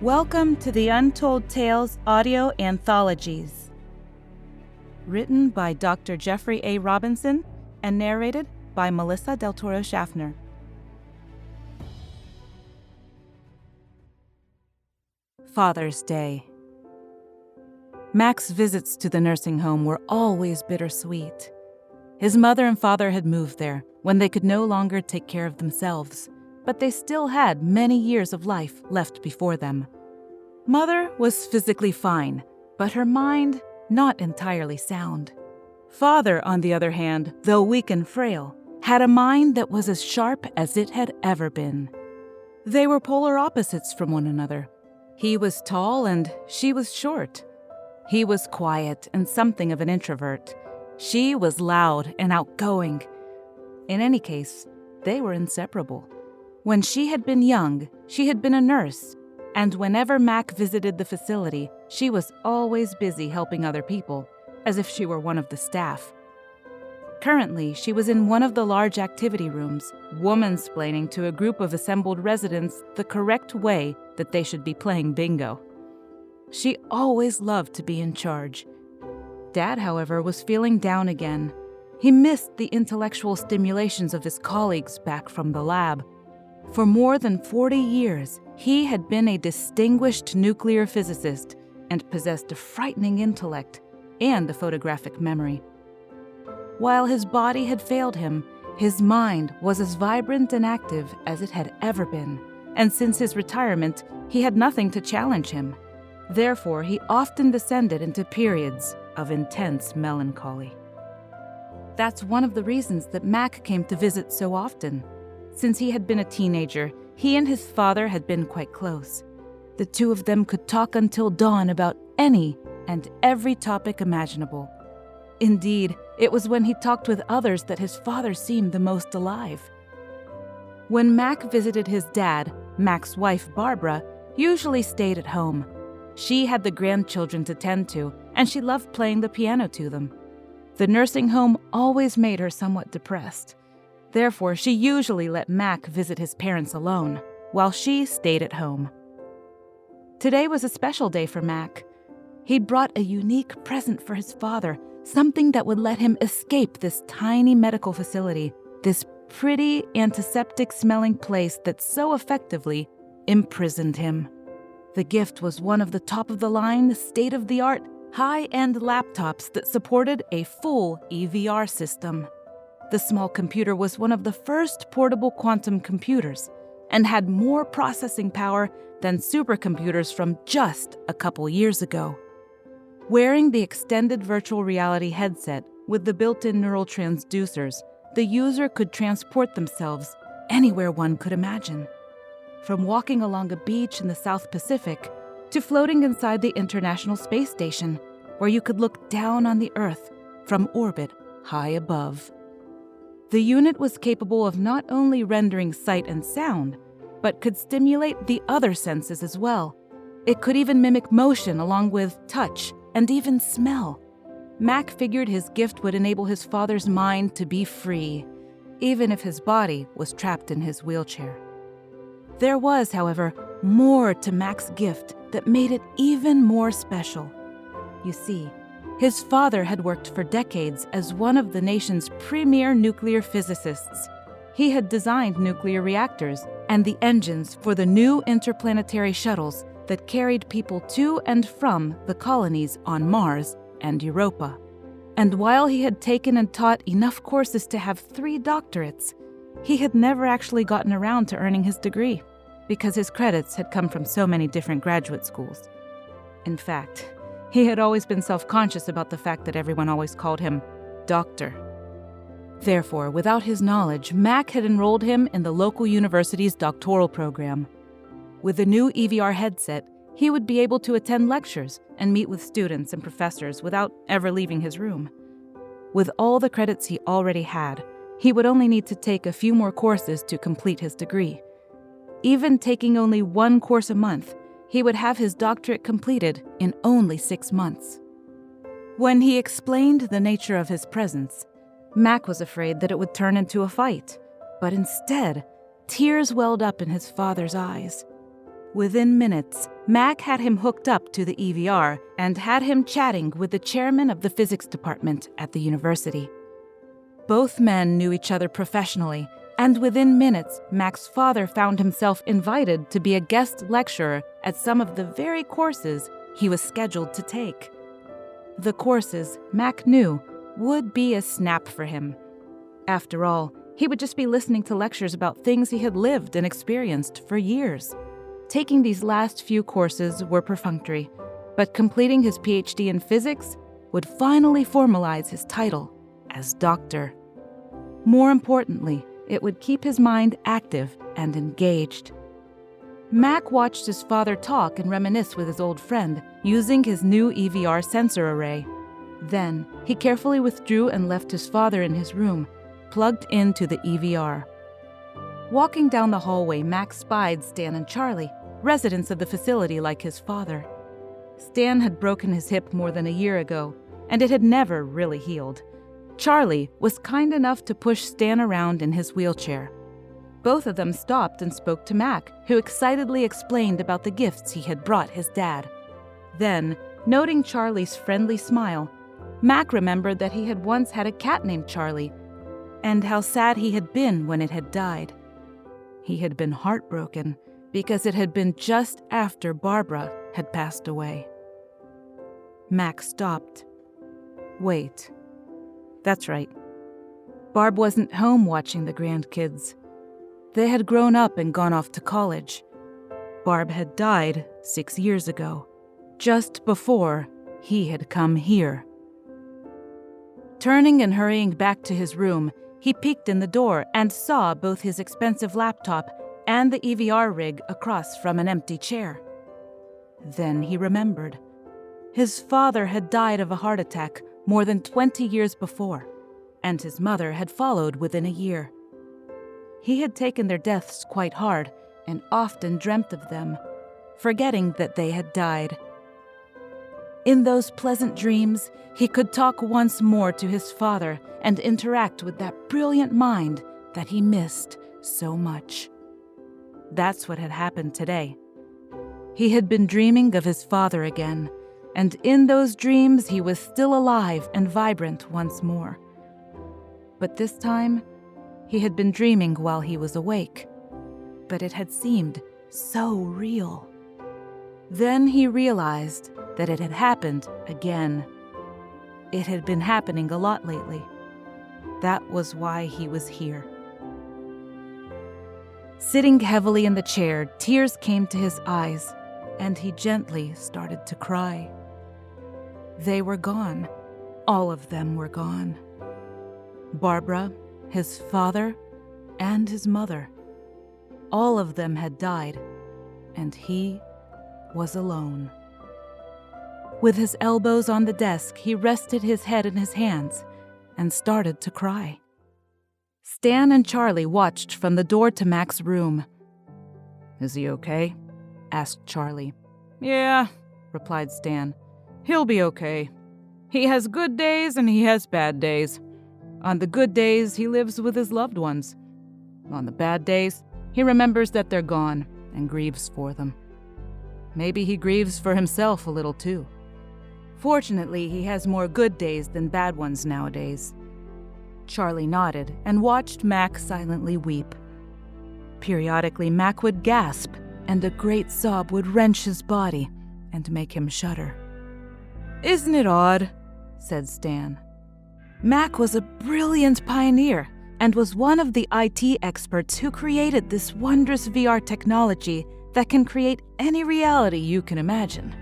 Welcome to the Untold Tales audio anthologies. Written by Dr. Jeffrey A. Robinson and narrated by Melissa Del Toro Schaffner. Father's Day. Mac's visits to the nursing home were always bittersweet. His mother and father had moved there when they could no longer take care of themselves, but they still had many years of life left before them. Mother was physically fine, but her mind not entirely sound. Father, on the other hand, though weak and frail, had a mind that was as sharp as it had ever been. They were polar opposites from one another. He was tall and she was short. He was quiet and something of an introvert. She was loud and outgoing. In any case, they were inseparable. When she had been young, she had been a nurse, and whenever Mac visited the facility, she was always busy helping other people, as if she were one of the staff. Currently, she was in one of the large activity rooms, womansplaining to a group of assembled residents the correct way that they should be playing bingo. She always loved to be in charge. Dad, however, was feeling down again. He missed the intellectual stimulations of his colleagues back from the lab. For more than 40 years, he had been a distinguished nuclear physicist and possessed a frightening intellect and a photographic memory. While his body had failed him, his mind was as vibrant and active as it had ever been, and since his retirement, he had nothing to challenge him. Therefore, he often descended into periods of intense melancholy. That's one of the reasons that Mac came to visit so often. Since he had been a teenager, he and his father had been quite close. The two of them could talk until dawn about any and every topic imaginable. Indeed, it was when he talked with others that his father seemed the most alive. When Mac visited his dad, Mac's wife, Barbara, usually stayed at home. She had the grandchildren to tend to, and she loved playing the piano to them. The nursing home always made her somewhat depressed. Therefore, she usually let Mac visit his parents alone, while she stayed at home. Today was a special day for Mac. He'd brought a unique present for his father, something that would let him escape this tiny medical facility, this pretty, antiseptic-smelling place that so effectively imprisoned him. The gift was one of the top-of-the-line, state-of-the-art, high-end laptops that supported a full EVR system. The small computer was one of the first portable quantum computers and had more processing power than supercomputers from just a couple years ago. Wearing the extended virtual reality headset with the built-in neural transducers, the user could transport themselves anywhere one could imagine. From walking along a beach in the South Pacific to floating inside the International Space Station, where you could look down on the Earth from orbit high above. The unit was capable of not only rendering sight and sound, but could stimulate the other senses as well. It could even mimic motion along with touch and even smell. Mac figured his gift would enable his father's mind to be free, even if his body was trapped in his wheelchair. There was, however, more to Mac's gift that made it even more special. You see, his father had worked for decades as one of the nation's premier nuclear physicists. He had designed nuclear reactors and the engines for the new interplanetary shuttles that carried people to and from the colonies on Mars and Europa. And while he had taken and taught enough courses to have 3 doctorates, he had never actually gotten around to earning his degree, because his credits had come from so many different graduate schools. In fact, he had always been self-conscious about the fact that everyone always called him Doctor. Therefore, without his knowledge, Mac had enrolled him in the local university's doctoral program. With the new EVR headset, he would be able to attend lectures and meet with students and professors without ever leaving his room. With all the credits he already had, he would only need to take a few more courses to complete his degree. Even taking only 1 course a month, he would have his doctorate completed in only 6 months. When he explained the nature of his presence, Mac was afraid that it would turn into a fight, but instead, tears welled up in his father's eyes. Within minutes, Mac had him hooked up to the EVR and had him chatting with the chairman of the physics department at the university. Both men knew each other professionally, and within minutes, Mac's father found himself invited to be a guest lecturer at some of the very courses he was scheduled to take. The courses, Mac knew, would be a snap for him. After all, he would just be listening to lectures about things he had lived and experienced for years. Taking these last few courses were perfunctory, but completing his PhD in physics would finally formalize his title as doctor. More importantly, it would keep his mind active and engaged. Mac watched his father talk and reminisce with his old friend, using his new EVR sensor array. Then, he carefully withdrew and left his father in his room, plugged into the EVR. Walking down the hallway, Mac spied Stan and Charlie, residents of the facility like his father. Stan had broken his hip more than a year ago, and it had never really healed. Charlie was kind enough to push Stan around in his wheelchair. Both of them stopped and spoke to Mac, who excitedly explained about the gifts he had brought his dad. Then, noting Charlie's friendly smile, Mac remembered that he had once had a cat named Charlie, and how sad he had been when it had died. He had been heartbroken because it had been just after Barbara had passed away. Mac stopped. Wait. That's right. Barb wasn't home watching the grandkids. They had grown up and gone off to college. Barb had died 6 years ago, just before he had come here. Turning and hurrying back to his room, he peeked in the door and saw both his expensive laptop and the EVR rig across from an empty chair. Then he remembered. His father had died of a heart attack more than 20 years before, and his mother had followed within a year. He had taken their deaths quite hard and often dreamt of them, forgetting that they had died. In those pleasant dreams, he could talk once more to his father and interact with that brilliant mind that he missed so much. That's what had happened today. He had been dreaming of his father again, and in those dreams he was still alive and vibrant once more. But this time, he had been dreaming while he was awake, but it had seemed so real. Then he realized that it had happened again. It had been happening a lot lately. That was why he was here. Sitting heavily in the chair, tears came to his eyes, and he gently started to cry. They were gone. All of them were gone. Barbara, his father, and his mother. All of them had died, and he was alone. With his elbows on the desk, he rested his head in his hands and started to cry. Stan and Charlie watched from the door to Mac's room. "Is he okay?" asked Charlie. "Yeah," replied Stan. "He'll be okay. He has good days and he has bad days. On the good days, he lives with his loved ones. On the bad days, he remembers that they're gone and grieves for them. Maybe he grieves for himself a little too. Fortunately, he has more good days than bad ones nowadays." Charlie nodded and watched Mac silently weep. Periodically, Mac would gasp, and a great sob would wrench his body and make him shudder. "Isn't it odd?" said Stan. Mac was a brilliant pioneer and was one of the IT experts who created this wondrous VR technology that can create any reality you can imagine.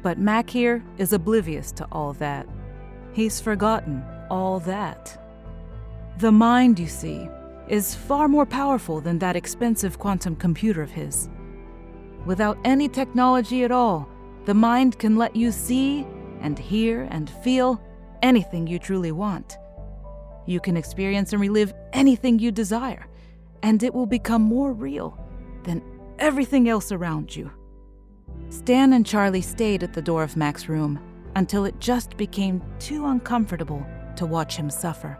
But Mac here is oblivious to all that. He's forgotten all that. The mind, you see, is far more powerful than that expensive quantum computer of his. Without any technology at all, the mind can let you see and hear and feel anything you truly want. You can experience and relive anything you desire, and it will become more real than everything else around you. Stan and Charlie stayed at the door of Mac's room until it just became too uncomfortable to watch him suffer.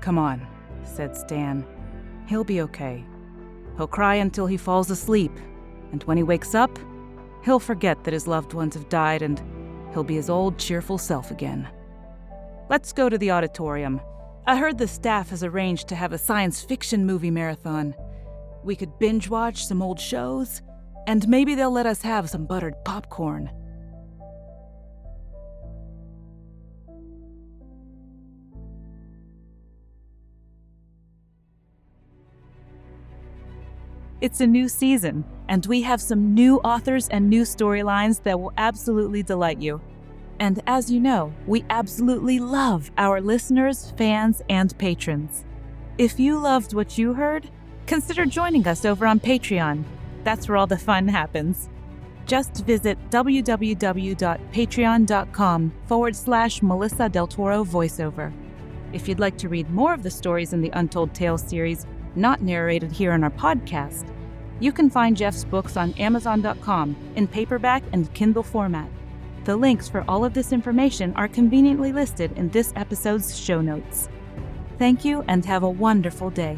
"Come on," said Stan. "He'll be okay. He'll cry until he falls asleep, And when he wakes up, he'll forget that his loved ones have died and he'll be his old cheerful self again. Let's go to the auditorium. I heard the staff has arranged to have a science fiction movie marathon. We could binge watch some old shows, and maybe they'll let us have some buttered popcorn. It's a new season, and we have some new authors and new storylines that will absolutely delight you. And as you know, we absolutely love our listeners, fans, and patrons. If you loved what you heard, consider joining us over on Patreon. That's where all the fun happens. Just visit www.patreon.com/Melissa Del Toro voiceover. If you'd like to read more of the stories in the Untold Tales series, not narrated here on our podcast, you can find Jeff's books on Amazon.com in paperback and Kindle format. The links for all of this information are conveniently listed in this episode's show notes. Thank you and have a wonderful day.